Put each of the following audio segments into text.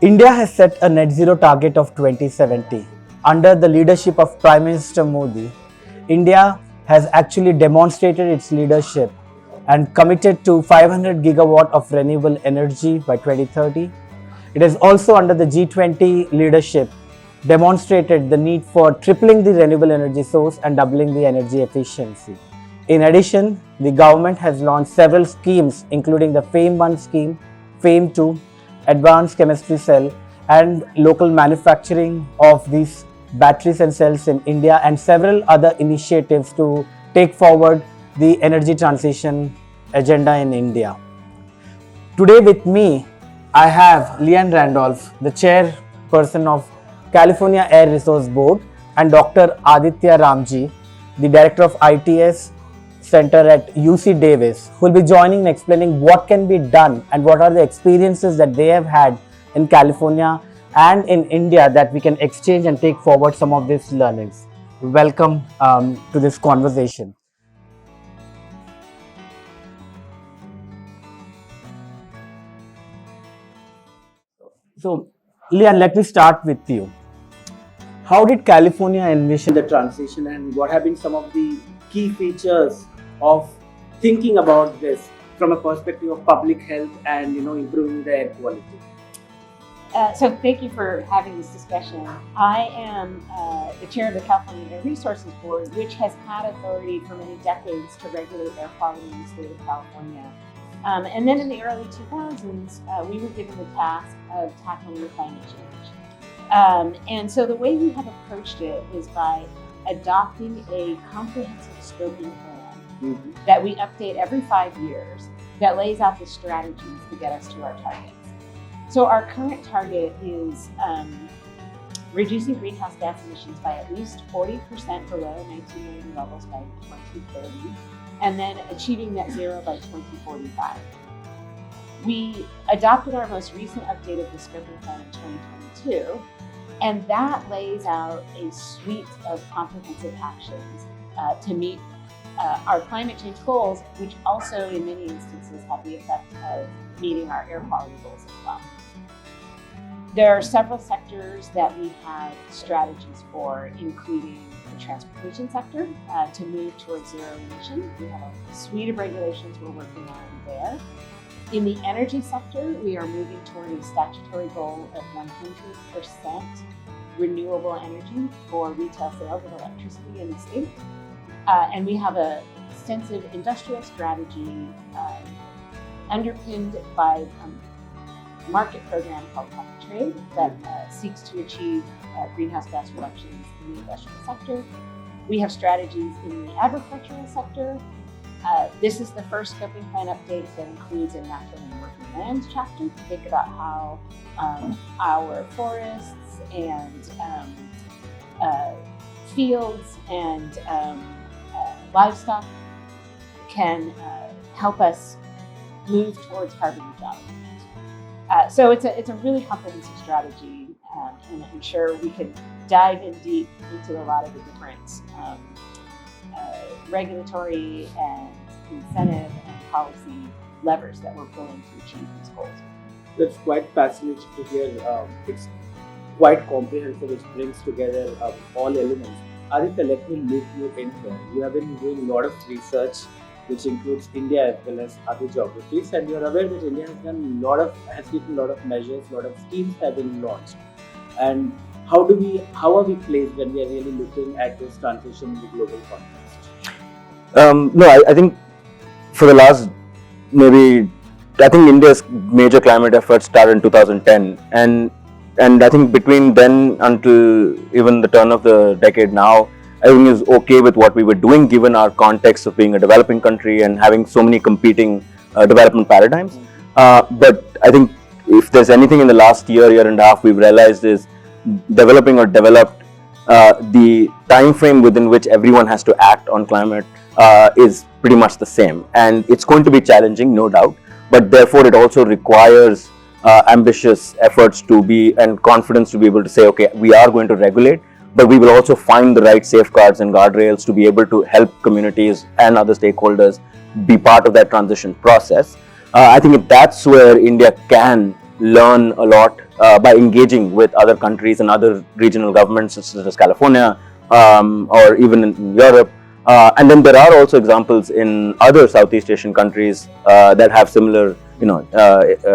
India has set a net zero target of 2070. Under the leadership of Prime Minister Modi, India has actually demonstrated its leadership and committed to 500 gigawatt of renewable energy by 2030. It has also, under the G20 leadership, demonstrated the need for tripling the renewable energy source and doubling the energy efficiency. In addition, the government has launched several schemes, including the FAME-1 scheme, FAME-2, Advanced Chemistry Cell, and local manufacturing of these batteries and cells in India, and several other initiatives to take forward the energy transition agenda in India. Today with me, I have Laine Randolph, the chairperson of California Air Resource Board, and Dr. Aditya Ramji, the director of ITS Center at UC Davis, who will be joining and explaining what can be done and what are the experiences that they have had in California and in India that we can exchange and take forward some of these learnings. Welcome to this conversation. So, Liane, let me start with you. How did California envision the transition, and what have been some of the key features of thinking about this from a perspective of public health and improving the air quality? So thank you for having this discussion. I am the chair of the California Air Resources Board, which has had authority for many decades to regulate air quality in the state of California. And then in the early 2000s, we were given the task of tackling climate change. And so the way we have approached it is by adopting a comprehensive scoping plan that we update every 5 years that lays out the strategies to get us to our targets. So our current target is reducing greenhouse gas emissions by at least 40% below 1990 levels by 2030, and then achieving net zero by 2045. We adopted our most recent update of the scoping plan in 2022, and that lays out a suite of comprehensive actions to meet our climate change goals, which also in many instances have the effect of meeting our air quality goals as well. There are several sectors that we have strategies for, including the transportation sector to move towards zero emission. We have a suite of regulations we're working on there. In the energy sector, we are moving toward a statutory goal of 100% renewable energy for retail sales of electricity in the state. And we have an extensive industrial strategy underpinned by a market program called Cap and Trade that seeks to achieve greenhouse gas reductions in the industrial sector. We have strategies in the agricultural sector. This is the first scoping plan update that includes a natural and working lands chapter to think about how our forests and fields and livestock can help us move towards carbon neutrality. So it's a really comprehensive strategy, and I'm sure we can dive in deep into a lot of the different regulatory and incentive and policy levers that we're pulling to achieve these goals. That's quite fascinating to hear. It's quite comprehensive, which brings together all elements. Aditya, let me loop you in here. You have been doing a lot of research, which includes India as well as other geographies, and you're aware that India has taken a lot of measures, a lot of schemes have been launched. And how are we placed when we are really looking at this transition in the global context? No, I think for the last I think India's major climate efforts started in 2010, and I think between then until even the turn of the decade now, everything is okay with what we were doing given our context of being a developing country and having so many competing development paradigms. But I think if there's anything in the last year and a half we've realized is developed the time frame within which everyone has to act on climate is pretty much the same, and it's going to be challenging, no doubt, but therefore it also requires ambitious efforts to be and confidence to be able to say, okay, we are going to regulate, but we will also find the right safeguards and guardrails to be able to help communities and other stakeholders be part of that transition process. I think that's where India can learn a lot by engaging with other countries and other regional governments such as California or even in Europe. And then there are also examples in other Southeast Asian countries that have similar,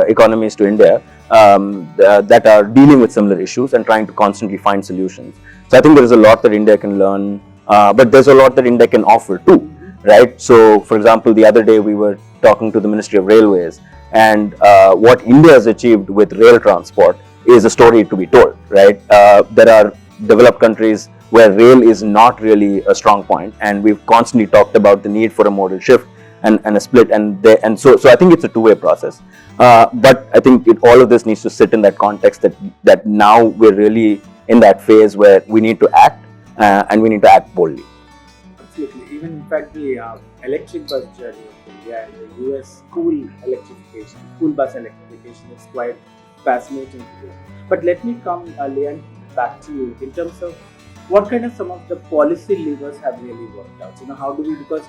economies to India that are dealing with similar issues and trying to constantly find solutions. So I think there is a lot that India can learn, but there's a lot that India can offer too, right? So, for example, the other day we were talking to the Ministry of Railways, and what India has achieved with rail transport is a story to be told, right? There are developed countries where rail is not really a strong point, and we've constantly talked about the need for a modal shift and a split, and so I think it's a two-way process. But I think all of this needs to sit in that context that now we're really in that phase where we need to act and we need to act boldly. Absolutely. Even in fact, the electric bus journey of India and the US school bus electrification is quite fascinating to you. But let me come, Liane, back to you in terms of what kind of some of the policy levers have really worked out. How do we, because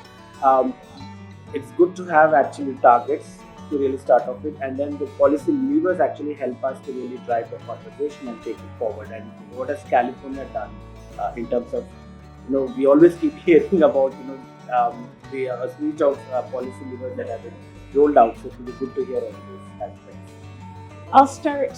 it's good to have actually targets to really start off with, and then the policy levers actually help us to really drive the conversation and take it forward. And what has California done in terms of, we always keep hearing about, the suite of policy levers that have been rolled out. So it will be good to hear on those aspects. I'll start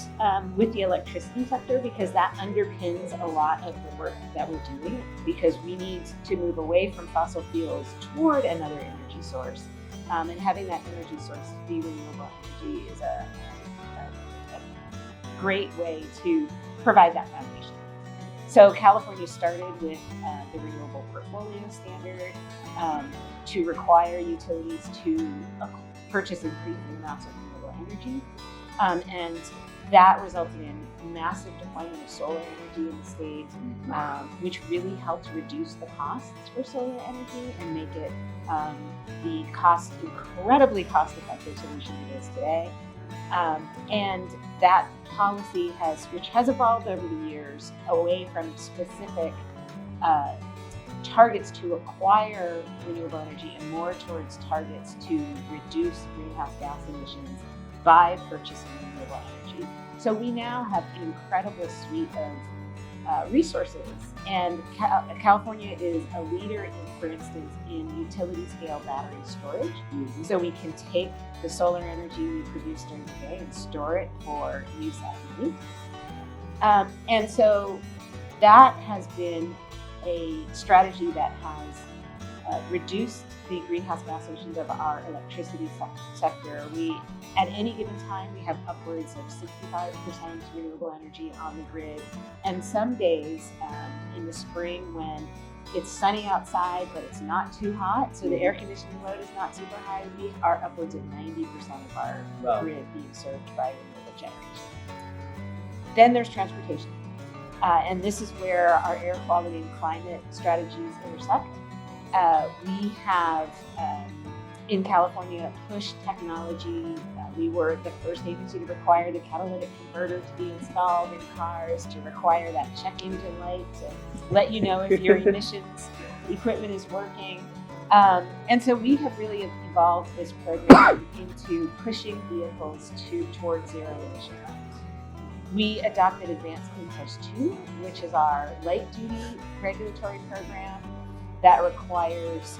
with the electricity sector because that underpins a lot of the work that we're doing, because we need to move away from fossil fuels toward another energy source. And having that energy source be renewable energy is a great way to provide that foundation. So California started with the Renewable Portfolio Standard to require utilities to purchase increasing amounts of renewable energy. And that resulted in massive deployment of solar energy in the state, which really helped reduce the costs for solar energy and make it the incredibly cost-effective solution it is today. And that policy which has evolved over the years away from specific targets to acquire renewable energy and more towards targets to reduce greenhouse gas emissions by purchasing renewable energy. So we now have an incredible suite of resources, and California is a leader for instance, in utility scale battery storage. Mm-hmm. So we can take the solar energy we produce during the day and store it for use at night. And so that has been a strategy that has reduced the greenhouse gas emissions of our electricity sector. At any given time, we have upwards of 65% renewable energy on the grid. And some days in the spring when it's sunny outside, but it's not too hot, so the air conditioning load is not super high, we are upwards of 90% of our grid being served by renewable generation. Then there's transportation. And this is where our air quality and climate strategies intersect. We have, in California, pushed technology. We were the first agency to require the catalytic converter to be installed in cars, to require that check engine light to let you know if your emissions equipment is working. And so we have really evolved this program into pushing vehicles towards zero emission. We adopted Advanced Clean Cars 2, which is our light-duty regulatory program that requires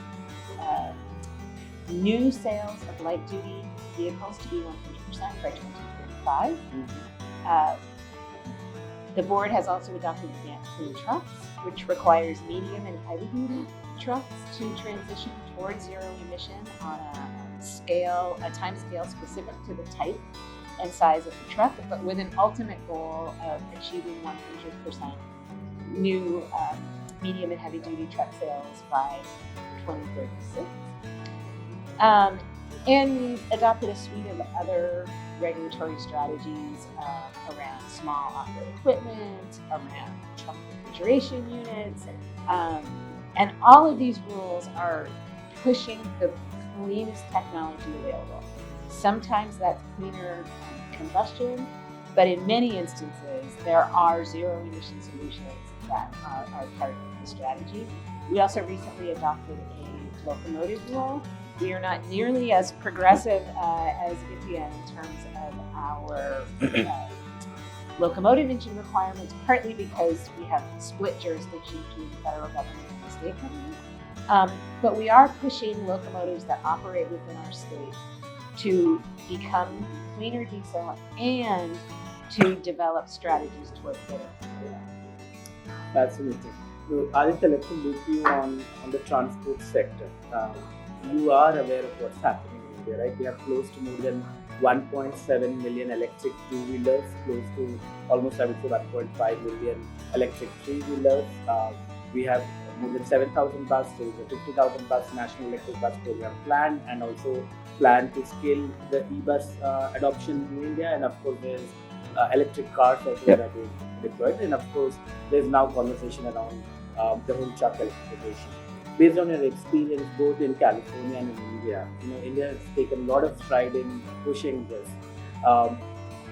new sales of light-duty vehicles to be 100% by 2035. Mm-hmm. The board has also adopted Advanced Clean Trucks, which requires medium and heavy-duty trucks to transition towards zero emission on a time scale specific to the type and size of the truck, but with an ultimate goal of achieving 100% new medium and heavy-duty truck sales by 2036. And we've adopted a suite of other regulatory strategies around small off-road equipment, around truck refrigeration units, and all of these rules are pushing the cleanest technology available. Sometimes that's cleaner combustion, but in many instances, there are zero emission solutions that are part of the strategy. We also recently adopted a locomotive rule. We are not nearly as progressive as India in terms of our locomotive engine requirements, partly because we have split jurisdiction between the federal government and the state government. But we are pushing locomotives that operate within our state to become cleaner diesel and to develop strategies towards getting zero. Fascinating. So, Aditya, let me loop you on the transport sector. You are aware of what's happening in India, right? We have close to more than 1.7 million electric two-wheelers, close to almost, I would say, 1.5 million electric three-wheelers. We have more than 7,000 buses, a 50,000 bus national electric bus program planned, and also plan to scale the e-bus adoption in India. And of course, there's electric cars also that are being deployed. And of course, there's now conversation around the whole truck electrification. Based on your experience both in California and in India, India has taken a lot of stride in pushing this.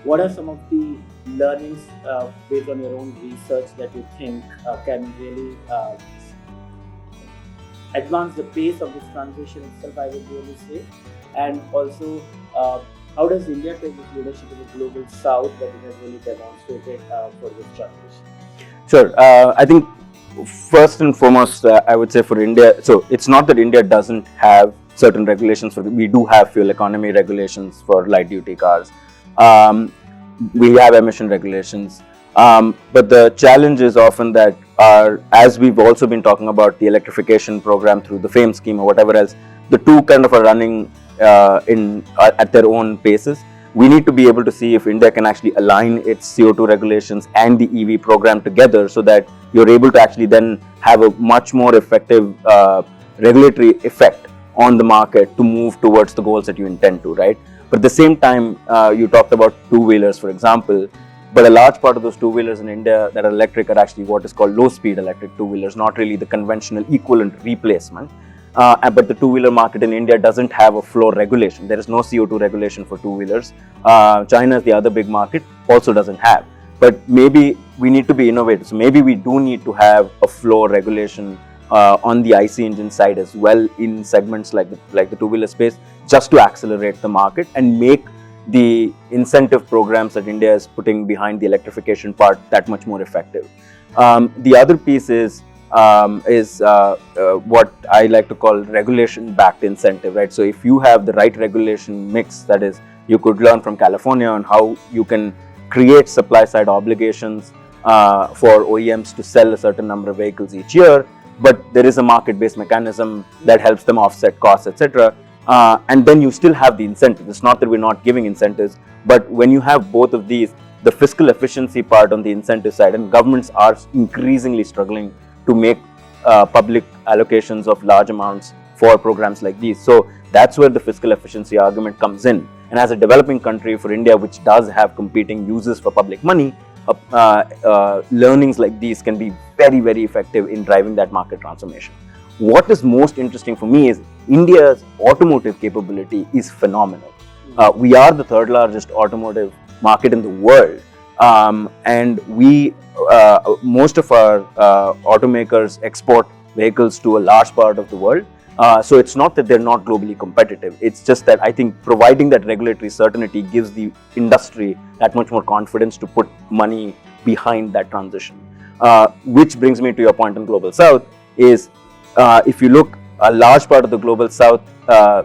What are some of the learnings based on your own research that you think can really advance the pace of this transition itself, I would really say? And also, how does India take this leadership in the global south that it has really demonstrated for this transition? Sure. I think first and foremost, I would say for India, so it's not that India doesn't have certain regulations. We do have fuel economy regulations for light duty cars. We have emission regulations. But the challenge is often that as we've also been talking about the electrification program through the FAME scheme or whatever else, the two kind of are running at their own paces. We need to be able to see if India can actually align its CO2 regulations and the EV program together so that you're able to actually then have a much more effective regulatory effect on the market to move towards the goals that you intend to, right? But at the same time, you talked about two-wheelers, for example, but a large part of those two-wheelers in India that are electric are actually what is called low-speed electric two-wheelers, not really the conventional equivalent replacement. But the two-wheeler market in India doesn't have a floor regulation. There is no CO2 regulation for two-wheelers. China is the other big market, also doesn't have. But maybe we need to be innovative. So maybe we do need to have a floor regulation on the IC engine side as well in segments like the two-wheeler space, just to accelerate the market and make the incentive programs that India is putting behind the electrification part that much more effective. The other piece is what I like to call regulation-backed incentive, right? So if you have the right regulation mix, that is, you could learn from California on how you can create supply-side obligations for OEMs to sell a certain number of vehicles each year, but there is a market-based mechanism that helps them offset costs, etc. And then you still have the incentive. It's not that we're not giving incentives, but when you have both of these, the fiscal efficiency part on the incentive side, and governments are increasingly struggling to make public allocations of large amounts for programs like these. So that's where the fiscal efficiency argument comes in. And as a developing country for India, which does have competing uses for public money, learnings like these can be very, very effective in driving that market transformation. What is most interesting for me is India's automotive capability is phenomenal. We are the third largest automotive market in the world. And most of our automakers export vehicles to a large part of the world. So it's not that they're not globally competitive. It's just that I think providing that regulatory certainty gives the industry that much more confidence to put money behind that transition. Which brings me to your point on Global South is if you look, a large part of the Global South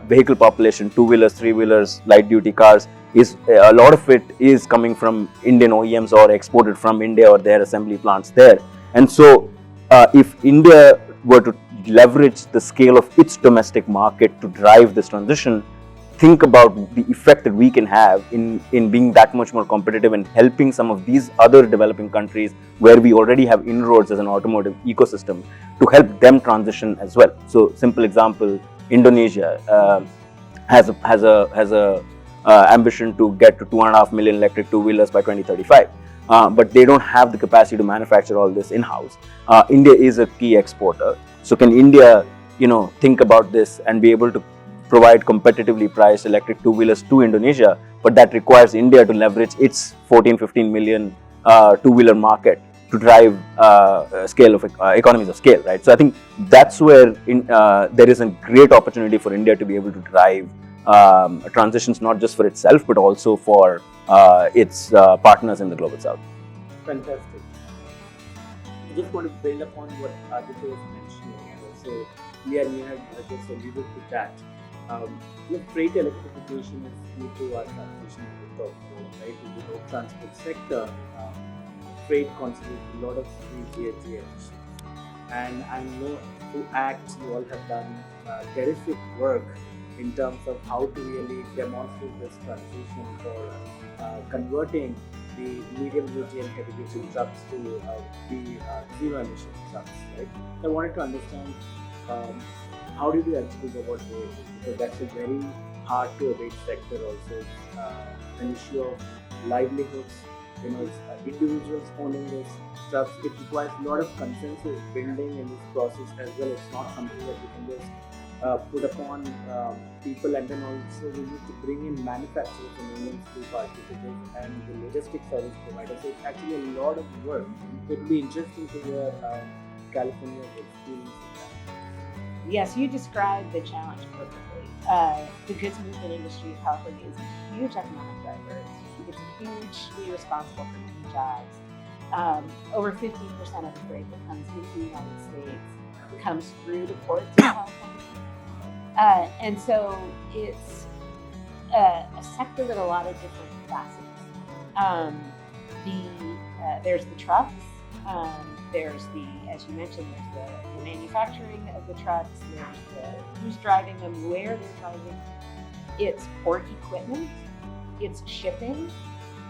vehicle population, two-wheelers, three-wheelers, light-duty cars, is a lot of it is coming from Indian OEMs or exported from India or their assembly plants there. And so if India were to leverage the scale of its domestic market to drive this transition, think about the effect that we can have in being that much more competitive and helping some of these other developing countries where we already have inroads as an automotive ecosystem to help them transition as well. So simple example, Indonesia has a ambition to get to 2.5 million electric two-wheelers by 2035. But they don't have the capacity to manufacture all this in-house. India is a key exporter. So can India, think about this and be able to provide competitively priced electric two-wheelers to Indonesia? But that requires India to leverage its 14-15 million two-wheeler market to drive economies of scale, right? So I think that's where there is a great opportunity for India to be able to drive transitions not just for itself but also for its partners in the global south. Fantastic. I just want to build upon what Aditya was mentioning, and also Liane, you have just alluded to that. Freight electrification is key to our transition to talk about, right? In the road transport sector, freight constitutes a lot of GHG emissions. And I know through ACT you all have done terrific work in terms of how to really demonstrate this transition for converting the medium duty and heavy duty trucks to be zero emission trucks, right? I wanted to understand how did you actually go about doing it? Because that's a very hard to abate sector also. An issue of livelihoods, it's, individuals owning this trucks. It requires a lot of consensus building in this process as well. It's not something that you can just put upon people, and then also we need to bring in manufacturers and unions to participate and the logistics service providers. So it's actually a lot of work. It would be interesting to hear California's experience in that. Yes, you described the challenge perfectly. The goods movement industry in California is a huge economic driver. It's hugely responsible for many jobs. Over 15% of the freight that comes into the United States comes through the ports in California. And so it's a sector with a lot of different facets. There's the trucks, there's the, as you mentioned, there's the manufacturing of the trucks, there's the who's driving them, where they're driving, it's port equipment, it's shipping.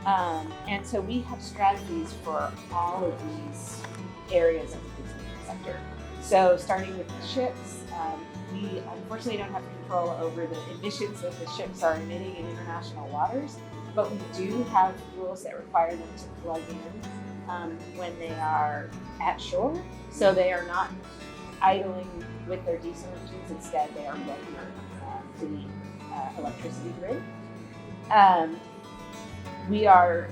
And so we have strategies for all of these areas of the business sector. So starting with the ships, we unfortunately don't have control over the emissions that the ships are emitting in international waters, but we do have rules that require them to plug in when they are at shore, so they are not idling with their diesel engines. Instead, they are plugging to the electricity grid. We are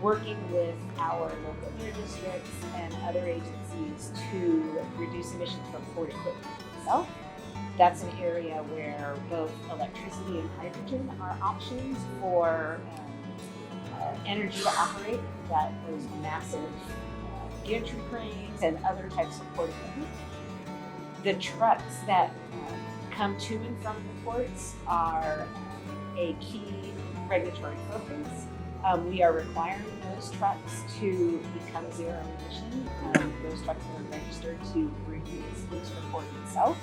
working with our local air districts and other agencies to reduce emissions from port equipment itself. That's an area where both electricity and hydrogen are options for energy to operate those massive gantry cranes and other types of port equipment. The trucks that come to and from the ports are a key regulatory focus. We are requiring those trucks to become zero emission. Those trucks are registered to bring these into the port itself.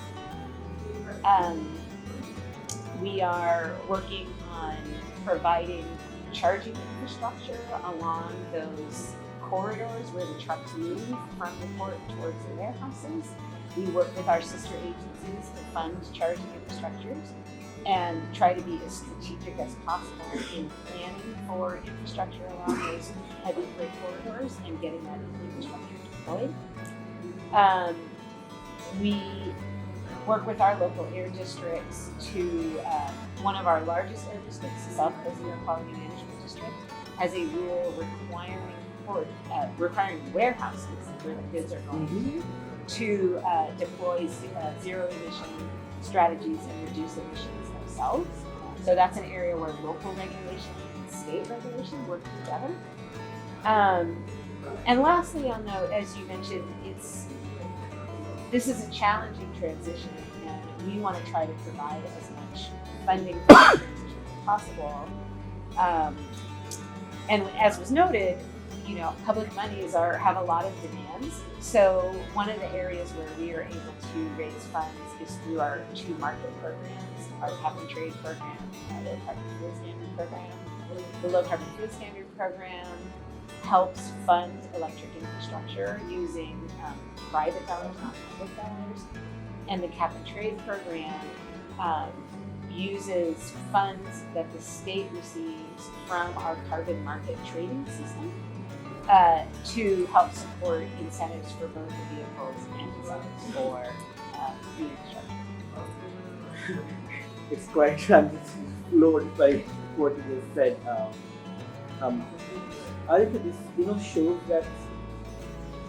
We are working on providing charging infrastructure along those corridors where the trucks move from the port towards the warehouses. We work with our sister agencies to fund charging infrastructures and try to be as strategic as possible in planning for infrastructure along those heavy freight corridors and getting that infrastructure deployed. We work with our local air districts to, one of our largest air districts, the South Coast Air Quality Management District, has a rule requiring warehouses where the goods are going to deploy zero emission strategies and reduce emissions themselves. So that's an area where local regulation and state regulation work together. And lastly, I'll note, as you mentioned, this is a challenging transition, and we want to try to provide as much funding for the transition as possible. And as was noted, public monies have a lot of demands. So one of the areas where we are able to raise funds is through our two market programs, our cap and trade program, and our low carbon fuel standard program. The low carbon fuel standard program helps fund electric infrastructure using private dollars, not public dollars. And the cap and trade program uses funds that the state receives from our carbon market trading system to help support incentives for both the vehicles and incentives for the infrastructure. It's quite flowed by what you just said. Aditya, this shows that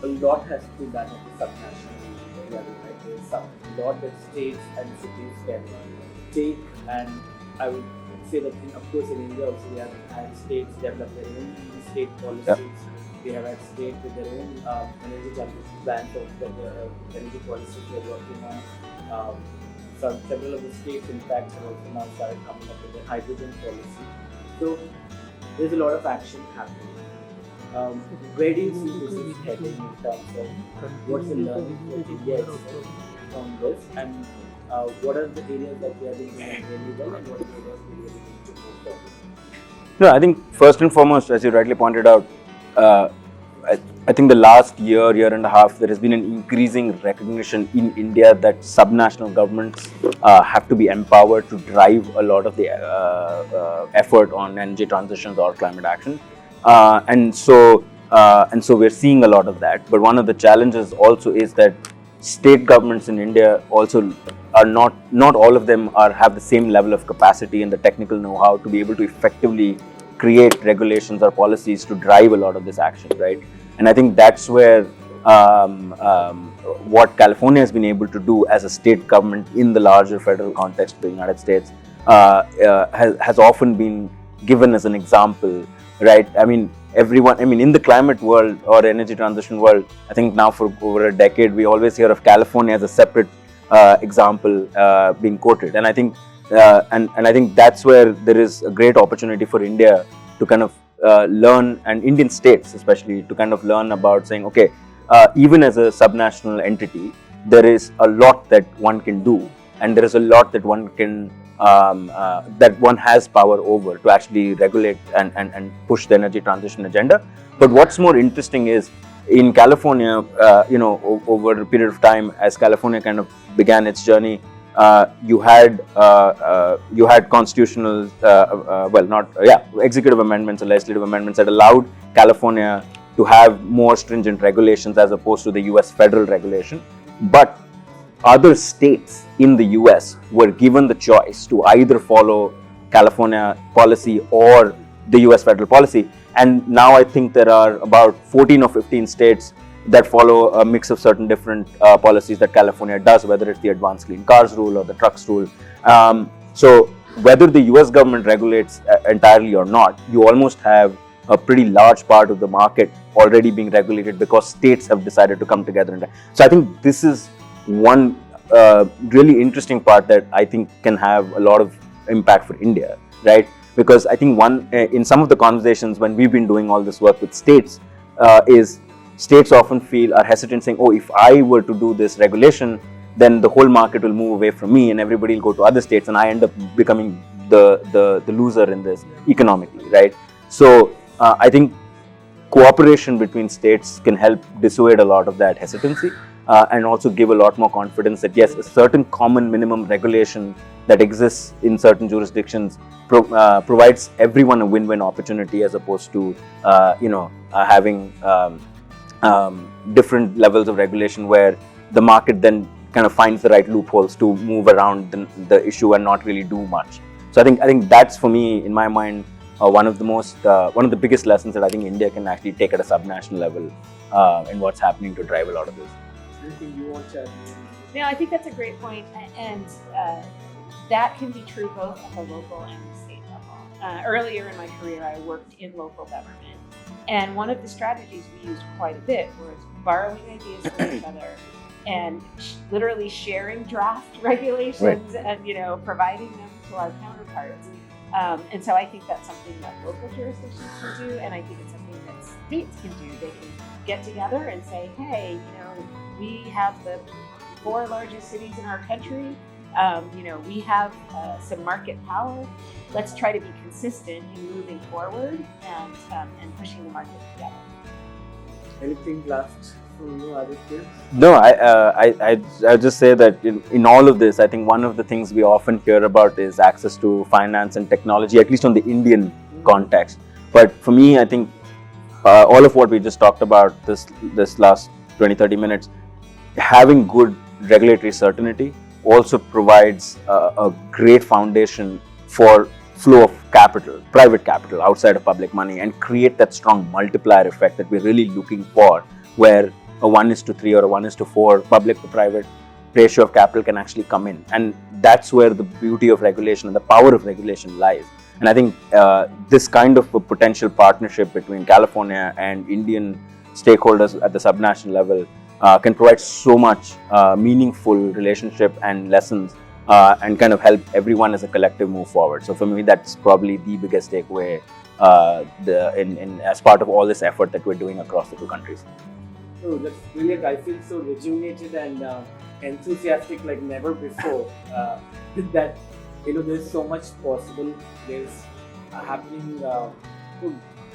a lot has to be done at the subnational level, right? There's a lot that states and cities can take and I would say that, of course, in India also we have had states develop their own state policies. We have had states with their own energy transition plans of the energy policies they are working on. Several of the states, in fact, have also now started coming up with their hydrogen policy. So there's a lot of action happening. Where do you see this is heading in terms of what's the learning for India itself from this, and what are the areas that we are doing really well, and what are the areas we really need to move forward? No, I think first and foremost, as you rightly pointed out, I think the last year and a half, there has been an increasing recognition in India that subnational governments have to be empowered to drive a lot of the effort on energy transitions or climate action, and so we're seeing a lot of that. But one of the challenges also is that state governments in India also are not all of them have the same level of capacity and the technical know-how to be able to effectively create regulations or policies to drive a lot of this action, right? And I think that's where what California has been able to do as a state government in the larger federal context of the United States has often been given as an example, right? I mean, in the climate world or energy transition world, I think now for over a decade, we always hear of California as a separate example being quoted. And I think I think that's where there is a great opportunity for India to kind of learn, and Indian states especially, to kind of learn about saying, okay, even as a subnational entity, there is a lot that one can do, and there is a lot that one can that one has power over to actually regulate and push the energy transition agenda. But what's more interesting is in California, over a period of time, as California kind of began its journey, you had constitutional, executive amendments and legislative amendments that allowed California to have more stringent regulations as opposed to the US federal regulation. But other states in the US were given the choice to either follow California policy or the US federal policy. And now I think there are about 14 or 15 states that follow a mix of certain different policies that California does, whether it's the Advanced Clean Cars rule or the trucks rule. So whether the US government regulates entirely or not, you almost have a pretty large part of the market already being regulated because states have decided to come together. So I think this is one really interesting part that I think can have a lot of impact for India, right? Because I think in some of the conversations when we've been doing all this work with states, is states often are hesitant saying, oh, if I were to do this regulation, then the whole market will move away from me and everybody will go to other states and I end up becoming the loser in this economically, right? So I think cooperation between states can help dissuade a lot of that hesitancy and also give a lot more confidence that yes, a certain common minimum regulation that exists in certain jurisdictions provides everyone a win-win opportunity as opposed to having different levels of regulation where the market then kind of finds the right loopholes to move around the issue and not really do much. So I think that's, for me, in my mind, one of the biggest lessons that I think India can actually take at a subnational level in what's happening to drive a lot of this. Anything you want to add? No, I think that's a great point, and that can be true both at the local and the state level. Earlier in my career, I worked in local government, and one of the strategies we used quite a bit was borrowing ideas from each other and literally sharing draft regulations and providing them to our counterparts. And so I think that's something that local jurisdictions can do, and I think it's something that states can do. They can get together and say, hey, we have the 4 largest cities in our country. We have some market power. Let's try to be consistent in moving forward and pushing the market together. Anything last from you, Aditya? No, I just say that in all of this, I think one of the things we often hear about is access to finance and technology, at least on the Indian context. But for me, I think all of what we just talked about this last 20-30 minutes, having good regulatory certainty also provides a great foundation for flow of capital, private capital outside of public money, and create that strong multiplier effect that we're really looking for, where a 1:3 or a 1:4 public to private ratio of capital can actually come in, and that's where the beauty of regulation and the power of regulation lies. And I think this kind of a potential partnership between California and Indian stakeholders at the subnational level can provide so much meaningful relationship and lessons and kind of help everyone as a collective move forward. So for me, that's probably the biggest takeaway as part of all this effort that we're doing across the two countries. Oh, that's brilliant. I feel so rejuvenated and enthusiastic like never before. That there's so much possible. There's happening.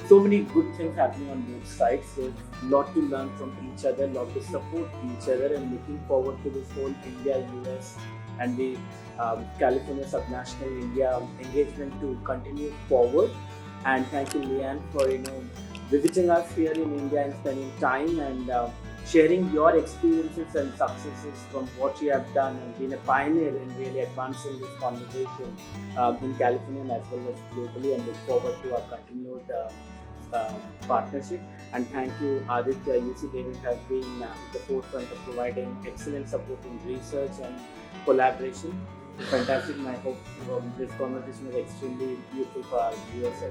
So many good things happening on both sides. There's a lot to learn from each other, a lot to support each other, and looking forward to this whole India-US and the California subnational India engagement to continue forward. And thank you, Liane, for visiting us here in India and spending time and sharing your experiences and successes from what you have done and being a pioneer in really advancing this conversation in California as well as globally, and look forward to our continued partnership. And thank you, Aditya. UC Davis has been at the forefront of providing excellent support in research and collaboration. Fantastic, and I hope this conversation was extremely useful for our viewers.